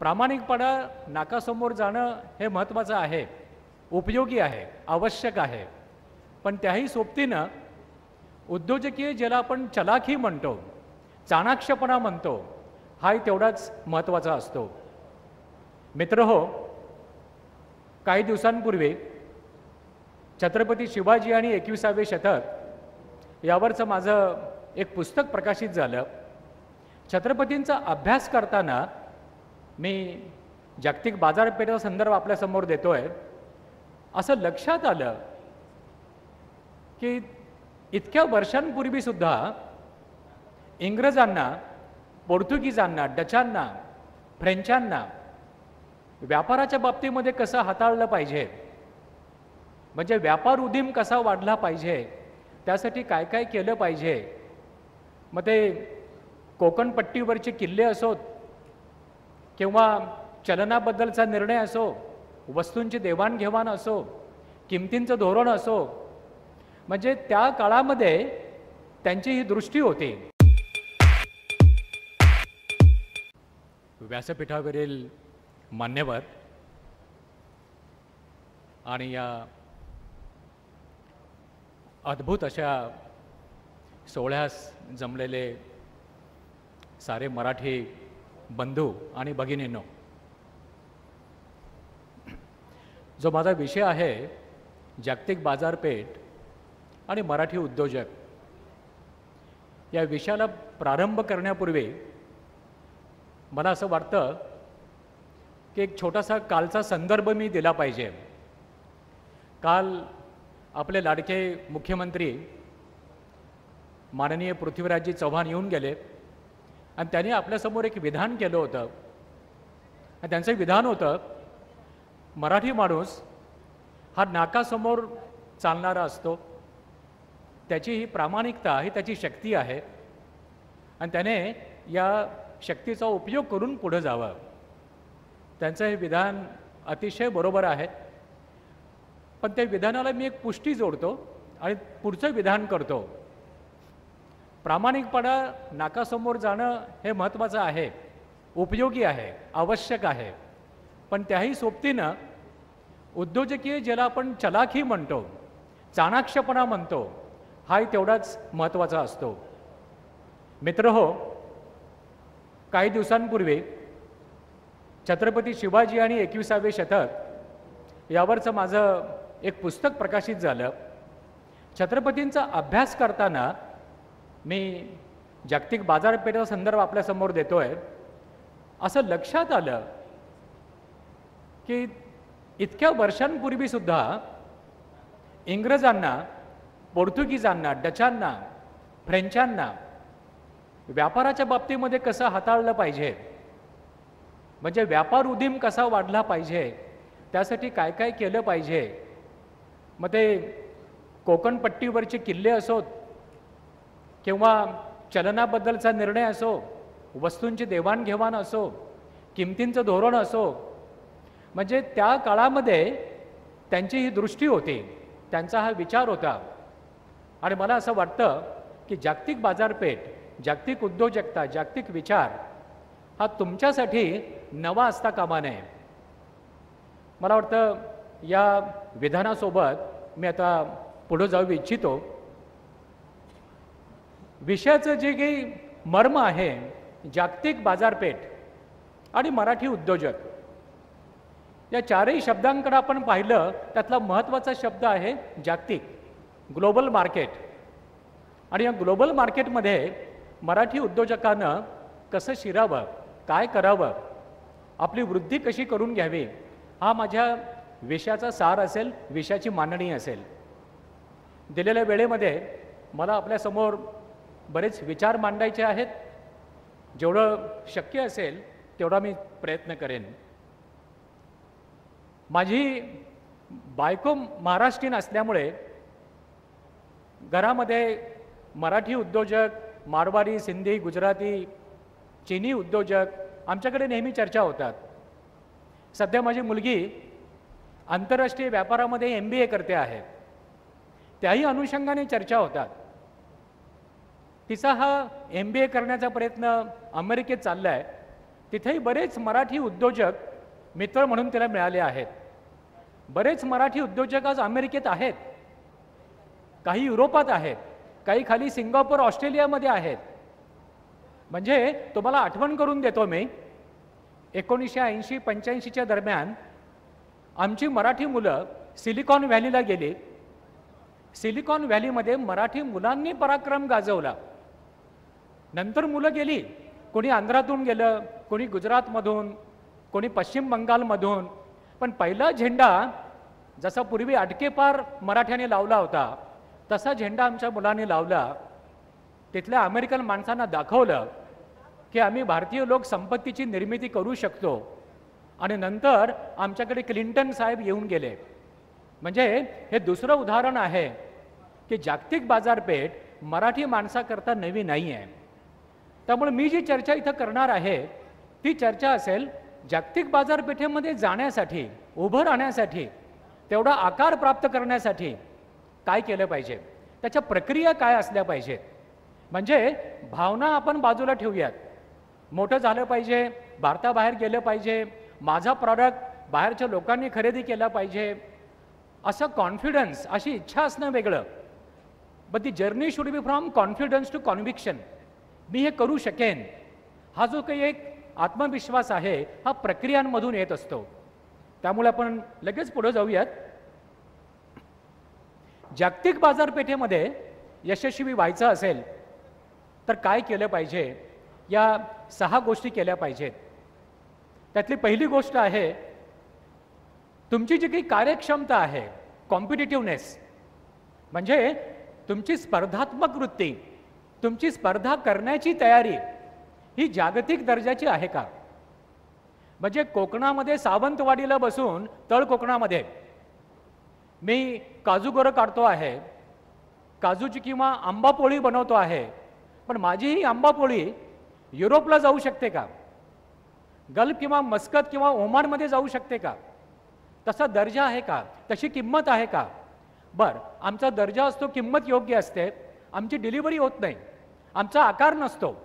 प्रामाणिकपणा नाकासमोर जाणं हे महत्त्वाचं आहे, उपयोगी आहे, आवश्यक आहे. पण त्याही सोबतीनं उद्योजकीय ज्याला आपण चलाखी म्हणतो, चाणाक्षपणा म्हणतो, हाही तेवढाच महत्त्वाचा असतो. मित्रहो, काही दिवसांपूर्वी छत्रपती शिवाजी आणि 21वे शतक यावरचं माझं एक पुस्तक प्रकाशित झालं. छत्रपतींचा अभ्यास करताना मी जागतिक बाजारपेठेचा संदर्भ आपल्यासमोर देतोय. असं लक्षात आलं की इतक्या वर्षांपूर्वीसुद्धा इंग्रजांना, पोर्तुगीजांना, डचांना, फ्रेंचांना व्यापाराच्या बाबतीमध्ये कसं हाताळलं पाहिजे, म्हणजे व्यापार उदीम कसा वाढला पाहिजे, त्यासाठी काय काय केलं पाहिजे. मग ते कोकणपट्टीवरचे किल्ले असोत किंवा चलनाबद्दलचा निर्णय असो, वस्तूंची देवाणघेवाण असो, किमतींचं धोरण असो, म्हणजे त्या काळामध्ये त्यांची ही दृष्टी होती. व्यासपीठावरील मान्यवर आणि या अद्भुत अशा सोहळ्यास जमलेले सारे मराठी बंधू आणि भगिनींनो, जो माझा विषय आहे जागतिक बाजारपेठ आणि मराठी उद्योजक, या विषयाला प्रारंभ करण्यापूर्वी मला असं वाटतं की एक छोटासा कालचा संदर्भ मी दिला पाहिजे. काल आपले लाडके मुख्यमंत्री माननीय पृथ्वीराजजी चव्हाण येऊन गेले आणि त्यांनी आपल्यासमोर एक विधान केलं होतं. आणि त्यांचं विधान होतं, मराठी माणूस हा नाकासमोर चालणारा असतो, त्याची ही प्रामाणिकता ही त्याची शक्ती आहे आणि त्याने या शक्तीचा उपयोग करून पुढे जावं. त्यांचं हे विधान अतिशय बरोबर आहे. पण त्या विधानाला मी एक पुष्टी जोडतो आणि पुढचं विधान करतो. प्रामाणिकपणा नाकासमोर जाणं हे महत्त्वाचं आहे, उपयोगी आहे, आवश्यक आहे. पण त्याही सोबतीनं उद्योजकीय ज्याला आपण चलाखी म्हणतो, चाणाक्षपणा म्हणतो, हाही तेवढाच महत्त्वाचा असतो. मित्रहो, काही दिवसांपूर्वी छत्रपती शिवाजी आणि 21वे शतक यावरचं माझं एक पुस्तक प्रकाशित झालं. छत्रपतींचा अभ्यास करताना मी जागतिक बाजारपेठेचा संदर्भ आपल्यासमोर देतोय. असं लक्षात आलं की इतक्या वर्षांपूर्वीसुद्धा इंग्रजांना, पोर्तुगीजांना, डचांना, फ्रेंचांना व्यापाराच्या बाबतीमध्ये कसं हाताळलं पाहिजे, म्हणजे व्यापार उदीम कसा वाढला पाहिजे, त्यासाठी काय काय केलं पाहिजे. मग ते कोकणपट्टीवरचे किल्ले असोत किंवा चलनाबद्दलचा निर्णय असो, वस्तूंची देवाणघेवाण असो, किमतींचं धोरण असो, म्हणजे त्या काळामध्ये त्यांची ही दृष्टी होती, त्यांचा हा विचार होता. आणि मला असं वाटतं की जागतिक बाजारपेठ, जागतिक उद्योजकता, जागतिक विचार हा तुमच्यासाठी नवा असता कामा नये. मला वाटतं या विधानासोबत मी आता पुढे जाऊ इच्छितो. विषयाचं जे काही मर्म आहे, जागतिक बाजारपेठ आणि मराठी उद्योजक, या चारही शब्दांकडे आपण पाहिलं, त्यातला महत्त्वाचा शब्द आहे जागतिक, ग्लोबल मार्केट. आणि या ग्लोबल मार्केटमध्ये मराठी उद्योजकानं कसं शिरावं, काय करावं, आपली वृद्धी कशी करून घ्यावी, हा माझ्या विषयाचा सार असेल, विषयाची मांडणी असेल. दिलेल्या वेळेमध्ये मला आपल्यासमोर बरेच विचार मांडायचे आहेत. जेवढं शक्य असेल तेवढा मी प्रयत्न करेन. माझी बायको महाराष्ट्रीयन असल्यामुळे घरामध्ये मराठी उद्योजक, मारवाडी, सिंधी, गुजराती, चीनी उद्योजक आमच्याकडे नेहमी चर्चा होतात. सध्या माझी मुलगी आंतरराष्ट्रीय व्यापारामध्ये MBA करते आहे, त्याही अनुषंगाने चर्चा होतात. तिचा हा MBA करण्याचा प्रयत्न अमेरिकेत चालला आहे. तिथेही बरेच मराठी उद्योजक मित्र म्हणून त्याला मिळाले आहेत. बरेच मराठी उद्योजक आज अमेरिकेत आहेत, काही युरोपात आहेत, काही खाली सिंगापूर ऑस्ट्रेलियामध्ये आहेत. म्हणजे तुम्हाला आठवण करून देतो मी, 1980-85च्या दरम्यान आमची मराठी मुलं सिलिकॉन व्हॅलीला गेली. सिलिकॉन व्हॅलीमध्ये मराठी मुलांनी पराक्रम गाजवला. नंतर मुलं गेली, कोणी आंध्रातून गेलं, कोणी गुजरातमधून, कोणी पश्चिम बंगालमधून. पण पहिला झेंडा जसा पूर्वी अटकेपार मराठ्याने लावला होता तसा झेंडा आमच्या मुलांनी लावला. तिथल्या अमेरिकन माणसांना दाखवलं की आम्ही भारतीय लोक संपत्तीची निर्मिती करू शकतो. आणि नंतर आमच्याकडे क्लिंटन साहेब येऊन गेले. म्हणजे हे दुसरं उदाहरण आहे की जागतिक बाजारपेठ मराठी माणसाकरता नवी नाही आहे. त्यामुळे मी जी चर्चा इथं करणार आहे ती चर्चा असेल जागतिक बाजारपेठेमध्ये जाण्यासाठी, उभं राहण्यासाठी, तेवढा आकार प्राप्त करण्यासाठी काय केलं पाहिजे, त्याच्या प्रक्रिया काय असल्या पाहिजेत. म्हणजे भावना आपण बाजूला ठेवूयात. मोठं झालं पाहिजे, भारताबाहेर गेलं पाहिजे, माझा प्रॉडक्ट बाहेरच्या लोकांनी खरेदी केला पाहिजे, असं कॉन्फिडन्स, अशी इच्छा असणं वेगळं. But the journey should be from confidence to conviction. मी हे करू शकेन, हा जो काही एक आत्मविश्वास आहे हा प्रक्रियांमधून येत असतो. त्यामुळे आपण लगेच पुढे जाऊयात. जागतिक बाजारपेठेमध्ये यशस्वी व्हायचं असेल तर काय केलं पाहिजे, या 6 गोष्टी केल्या पाहिजेत. त्यातली पहिली गोष्ट आहे तुमची जी काही कार्यक्षमता आहे, कॉम्पिटिटिव्हनेस, म्हणजे तुमची स्पर्धात्मक वृत्ती, तुमची स्पर्धा करण्याची तयारी ही जागतिक दर्जाची आहे का. म्हणजे कोकणामध्ये सावंतवाडीला बसून तळ कोकणामध्ये मी काजूगरं काढतो आहे, काजूची किंवा आंबापोळी बनवतो आहे, पण माझी ही आंबापोळी युरोपला जाऊ शकते का, गल्फ किंवा मस्कत किंवा ओमानमध्ये जाऊ शकते का, तसा दर्जा आहे का, तशी किंमत आहे का. बरं, आमचा दर्जा असतो, किंमत योग्य असते, आमची डिलिव्हरी होत नाही, आमचा आकार नसतो.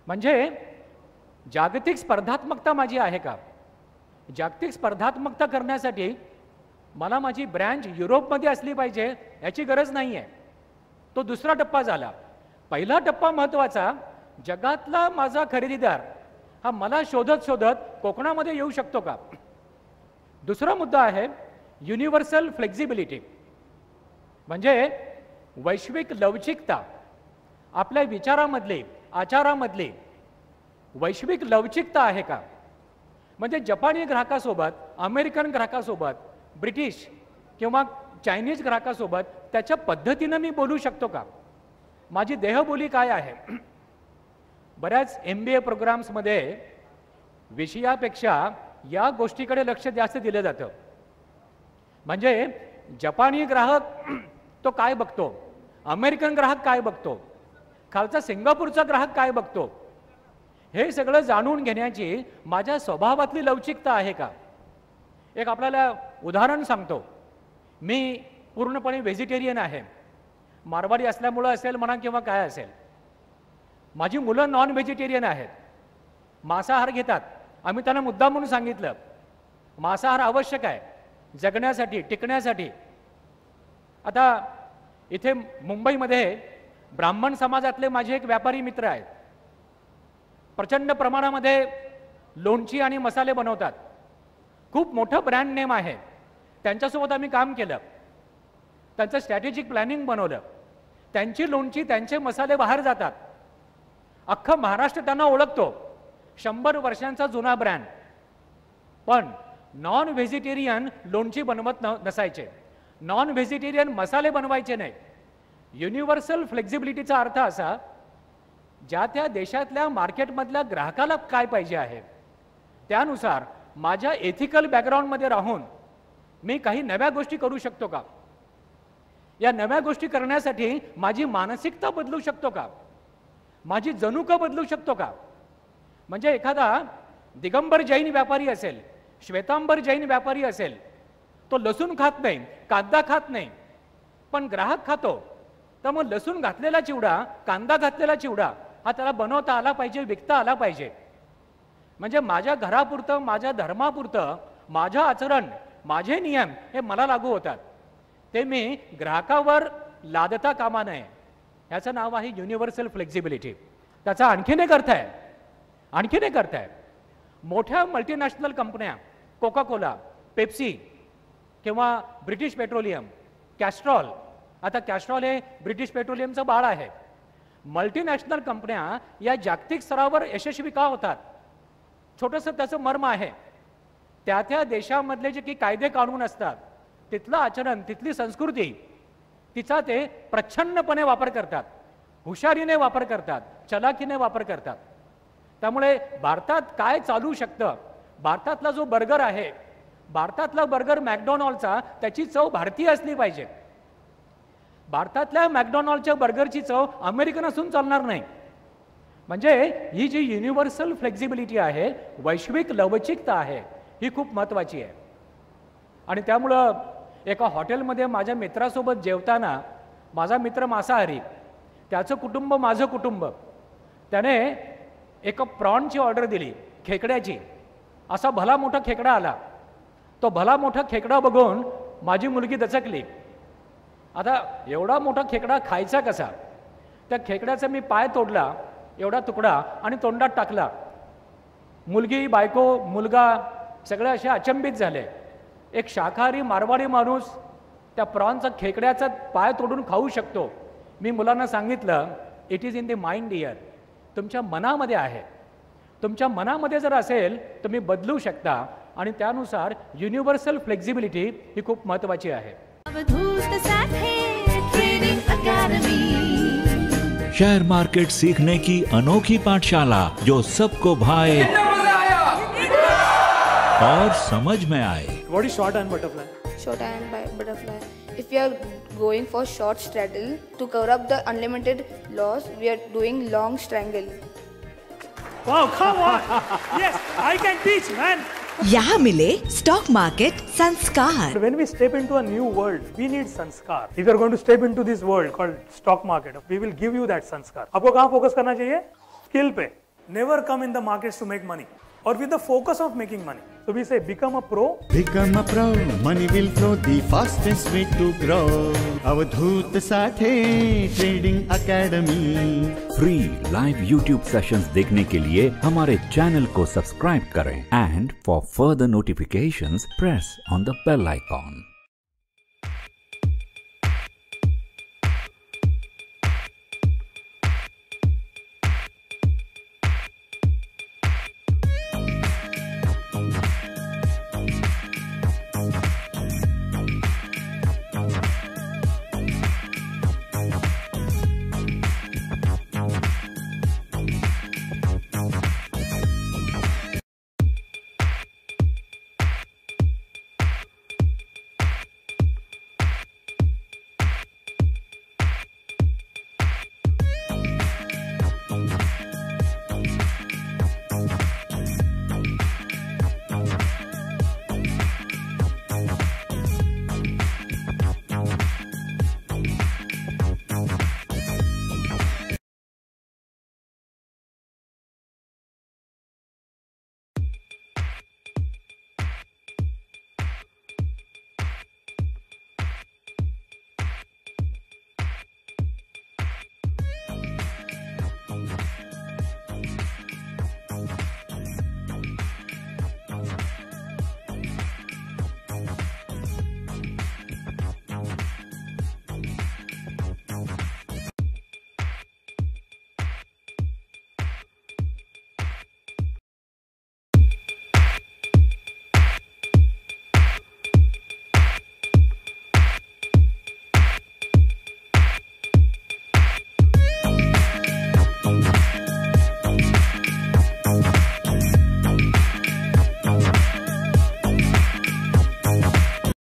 म्हणजे जागतिक स्पर्धात्मकता माझी आहे का. जागतिक स्पर्धात्मकता करण्यासाठी मला माझी ब्रँच युरोपमध्ये असली पाहिजे याची गरज नाही आहे. तो दुसरा टप्पा झाला. पहिला टप्पा महत्त्वाचा, जगातला माझा खरेदीदार हा मला शोधत शोधत कोकणामध्ये येऊ शकतो का. दुसरा मुद्दा आहे युनिव्हर्सल फ्लेक्झिबिलिटी, म्हणजे वैश्विक लवचिकता. आपल्या विचारामधली, आचारामधली वैश्विक लवचिकता आहे का. म्हणजे जपानी ग्राहकासोबत, अमेरिकन ग्राहकासोबत, ब्रिटिश किंवा चायनीज ग्राहकासोबत त्याच्या पद्धतीनं मी बोलू शकतो का. माझी देहबोली काय आहे. बऱ्याच MBA प्रोग्राम्समध्ये विषयापेक्षा या गोष्टीकडे लक्ष जास्त दिलं जातं. म्हणजे जपानी ग्राहक तो काय बघतो, अमेरिकन ग्राहक काय बघतो, खालचा सिंगापूरचा ग्राहक काय बघतो, हे सगळं जाणून घेण्याची माझ्या स्वभावातली लवचिकता आहे का. एक आपल्याला उदाहरण सांगतो. मी पूर्णपणे व्हेजिटेरियन आहे, मारवाडी असल्यामुळं असेल म्हणा किंवा काय असेल. माझी मुलं नॉन व्हेजिटेरियन आहेत, मांसाहार घेतात. आम्ही त्यांना मुद्दा म्हणून सांगितलं मांसाहार आवश्यक आहे जगण्यासाठी, टिकण्यासाठी. आता इथे मुंबईमध्ये ब्राह्मण समाजातले माझे एक व्यापारी मित्र आहेत. प्रचंड प्रमाणामध्ये लोणची आणि मसाले बनवतात. खूप मोठं ब्रँड नेम आहे. त्यांच्यासोबत आम्ही काम केलं, त्यांचं स्ट्रॅटेजिक प्लॅनिंग बनवलं. त्यांची लोणची, त्यांचे मसाले बाहेर जातात. अख्खं महाराष्ट्र त्यांना ओळखतो. 100 वर्षांचा जुना ब्रँड. पण नॉन व्हेजिटेरियन लोणची बनवत नसायचे, नॉन व्हेजिटेरियन मसाले बनवायचे नाही. युनिव्हर्सल फ्लेक्झिबिलिटीचा अर्थ असा, ज्या त्या देशातल्या मार्केटमधल्या ग्राहकाला काय पाहिजे आहे त्यानुसार माझ्या एथिकल बॅकग्राऊंडमध्ये राहून मी काही नव्या गोष्टी करू शकतो का. या नव्या गोष्टी करण्यासाठी माझी मानसिकता बदलू शकतो का, माझी जनुकं बदलू शकतो का. म्हणजे एखादा दिगंबर जैन व्यापारी असेल, श्वेतांबर जैन व्यापारी असेल, तो लसूण खात नाही, कांदा खात नाही, पण ग्राहक खातो. तर मग लसूण घातलेला चिवडा, कांदा घातलेला चिवडा हा त्याला बनवता आला पाहिजे, विकता आला पाहिजे. म्हणजे माझ्या घरापुरतं, माझ्या धर्मापुरतं माझं आचरण, माझे नियम हे मला लागू होतात, ते मी ग्राहकावर लादता कामा नये. याचं नाव आहे युनिव्हर्सल फ्लेक्झिबिलिटी. त्याचा आणखीन एक अर्थ आहे. मोठ्या मल्टीनॅशनल कंपन्या, कोका कोला, पेप्सी किंवा ब्रिटिश पेट्रोलियम, कॅस्ट्रॉल, आता कॅस्ट्रॉल हे ब्रिटिश पेट्रोलियमचं बाळ आहे. मल्टीनॅशनल कंपन्या या जागतिक स्तरावर यशस्वी का होतात? छोटंसं त्याचं मर्म आहे. त्या त्या देशामधले जे काही कायदे कानून असतात, तिथलं आचरण, तिथली संस्कृती, तिचा ते प्रच्छन्नपणे वापर करतात, हुशारीने वापर करतात, चलाकीने वापर करतात. त्यामुळे भारतात काय चालू शकतं, भारतातला जो बर्गर आहे, भारतातला बर्गर मॅकडॉनल्डचा, त्याची चव भारतीय असली पाहिजे. भारतातल्या मॅकडॉनल्डच्या बर्गरची चव अमेरिकन असून चालणार नाही. म्हणजे ही जी युनिव्हर्सल फ्लेक्झिबिलिटी आहे, वैश्विक लवचिकता आहे, ही खूप महत्त्वाची आहे. आणि त्यामुळं एका हॉटेलमध्ये माझ्या मित्रासोबत जेवताना, माझा मित्र मांसाहारी, त्याचं कुटुंब माझं कुटुंब, त्याने एक प्रॉनची ऑर्डर दिली, खेकड्याची. असा भला मोठा खेकडा आला. तो भला मोठा खेकडा बघून माझी मुलगी दचकली. आता एवढा मोठा खेकडा खायचा कसा? त्या खेकड्याचा मी पाय तोडला, एवढा तुकडा, आणि तोंडात टाकला. मुलगी, बायको, मुलगा सगळे असे अचंबित झाले. एक शाकाहारी मारवाडी माणूस त्या प्रॉनचा, खेकड्याचा पाय तोडून खाऊ शकतो. मी मुलांना सांगितलं, it is in the mind dear. तुमच्या मनामध्ये आहे. तुमच्या मनामध्ये जर असेल तर तुम्ही बदलू शकता. आणि त्यानुसार युनिव्हर्सल फ्लेक्झिबिलिटी ही खूप महत्त्वाची आहे. शेयर मार्केट सीखने की अनोखी पाठशाला जो सबको भाए और समझ में आए. What is short hand butterfly? Short hand butterfly. If we are going for short straddle to cover up the unlimited loss, we are doing long strangle. Wow, come on! Yes, I can teach, man. यहाँ मिले stock market संस्कार. When we step into a new world, we need संस्कार. If you are going to step into this world called stock market, we will give you that संस्कार. आपको कहाँ focus करना चाहिए? Skill pay. Never come in the markets to make money, or with the focus of making money. So we say become a pro. Become a pro. Money will flow, the fastest way to grow. Avadhoot Sathe trading academy. Free live YouTube sessions देखने के लिए हमारे channel को subscribe करें. And for further notifications press on the bell icon.